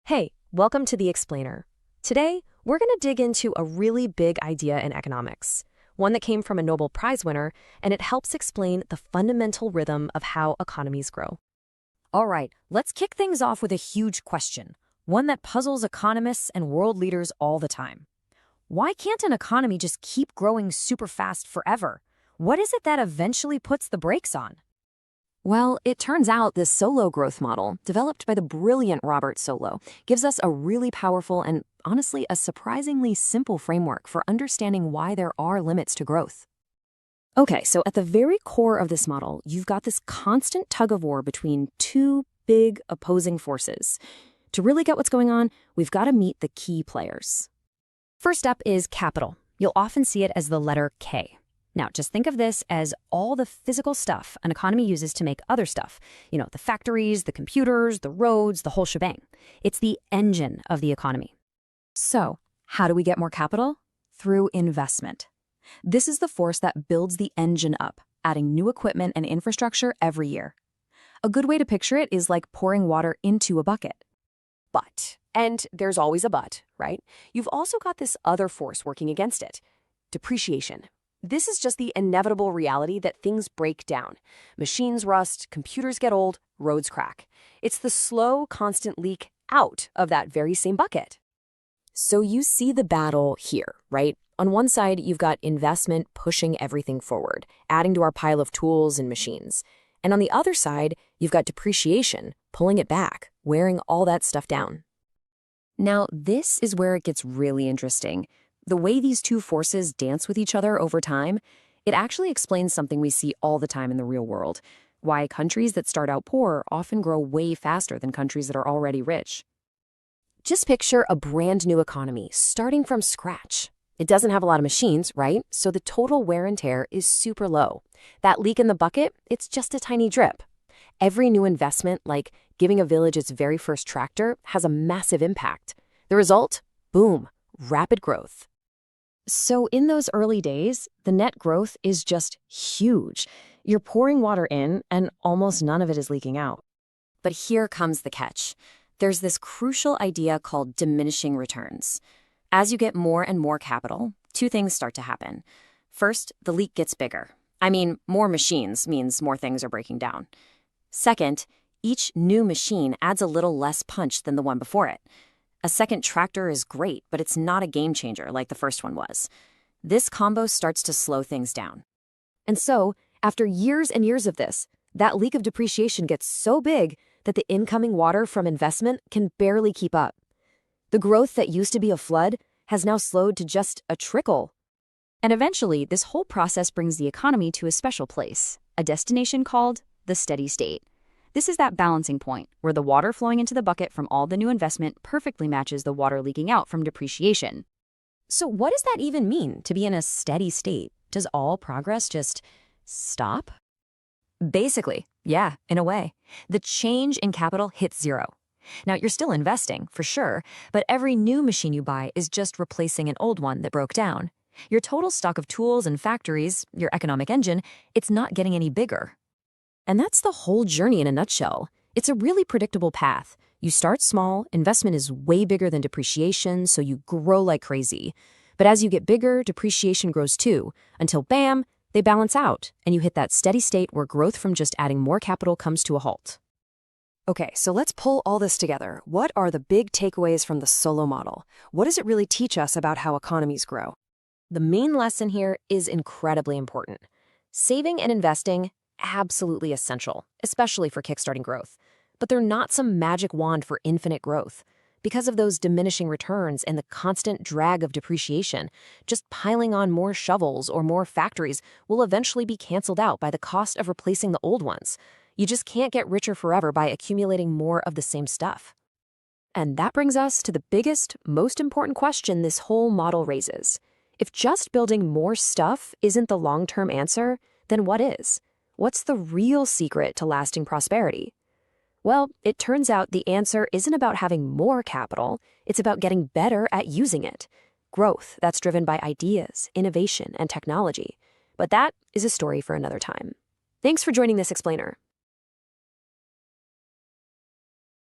Hey, welcome to The Explainer. Today, we're going to dig into a really big idea in economics, one that came from a Nobel Prize winner, and it helps explain the fundamental rhythm of how economies grow. All right, let's kick things off with a huge question, one that puzzles economists and world leaders all the time. Why can't an economy just keep growing super fast forever? What is it that eventually puts the brakes on? Well, it turns out this Solow growth model, developed by the brilliant Robert Solow, gives us a really powerful and, honestly, a surprisingly simple framework for understanding why there are limits to growth. Okay, so at the very core of this model, you've got this constant tug-of-war between two big opposing forces. To really get what's going on, we've got to meet the key players. First up is capital. You'll often see it as the letter K. Now, just think of this as all the physical stuff an economy uses to make other stuff. You know, the factories, the computers, the roads, the whole shebang. It's the engine of the economy. So, how do we get more capital? Through investment. This is the force that builds the engine up, adding new equipment and infrastructure every year. A good way to picture it is like pouring water into a bucket. And there's always a but, right? You've also got this other force working against it, depreciation. This is just the inevitable reality that things break down. Machines rust, computers get old, roads crack. It's the slow, constant leak out of that very same bucket. So you see the battle here, right? On one side, you've got investment pushing everything forward, adding to our pile of tools and machines. And on the other side, you've got depreciation, pulling it back, wearing all that stuff down. Now, this is where it gets really interesting. The way these two forces dance with each other over time, it actually explains something we see all the time in the real world, why countries that start out poor often grow way faster than countries that are already rich. Just picture a brand new economy starting from scratch. It doesn't have a lot of machines, right? So the total wear and tear is super low. That leak in the bucket, it's just a tiny drip. Every new investment, like giving a village its very first tractor, has a massive impact. The result? Boom, rapid growth. So in those early days, the net growth is just huge. You're pouring water in, and almost none of it is leaking out. But here comes the catch. There's this crucial idea called diminishing returns. As you get more and more capital, two things start to happen. First, the leak gets bigger. I mean, more machines means more things are breaking down. Second, each new machine adds a little less punch than the one before it. A second tractor is great, but it's not a game changer like the first one was. This combo starts to slow things down. And so, after years and years of this, that leak of depreciation gets so big that the incoming water from investment can barely keep up. The growth that used to be a flood has now slowed to just a trickle. And eventually, this whole process brings the economy to a special place, a destination called the steady state. This is that balancing point where the water flowing into the bucket from all the new investment perfectly matches the water leaking out from depreciation. So what does that even mean, to be in a steady state? Does all progress just stop? Basically, yeah, in a way. The change in capital hits zero. Now, you're still investing, for sure, but every new machine you buy is just replacing an old one that broke down. Your total stock of tools and factories, your economic engine, it's not getting any bigger. And that's the whole journey in a nutshell. It's a really predictable path. You start small, investment is way bigger than depreciation, so you grow like crazy. But as you get bigger, depreciation grows too, until bam, they balance out, and you hit that steady state where growth from just adding more capital comes to a halt. Okay, so let's pull all this together. What are the big takeaways from the Solow model? What does it really teach us about how economies grow? The main lesson here is incredibly important. Saving and investing, absolutely essential, especially for kickstarting growth. But they're not some magic wand for infinite growth. Because of those diminishing returns and the constant drag of depreciation, just piling on more shovels or more factories will eventually be canceled out by the cost of replacing the old ones. You just can't get richer forever by accumulating more of the same stuff. And that brings us to the biggest, most important question this whole model raises. If just building more stuff isn't the long-term answer, then what is? What's the real secret to lasting prosperity? Well, it turns out the answer isn't about having more capital, it's about getting better at using it. Growth that's driven by ideas, innovation, and technology. But that is a story for another time. Thanks for joining this explainer.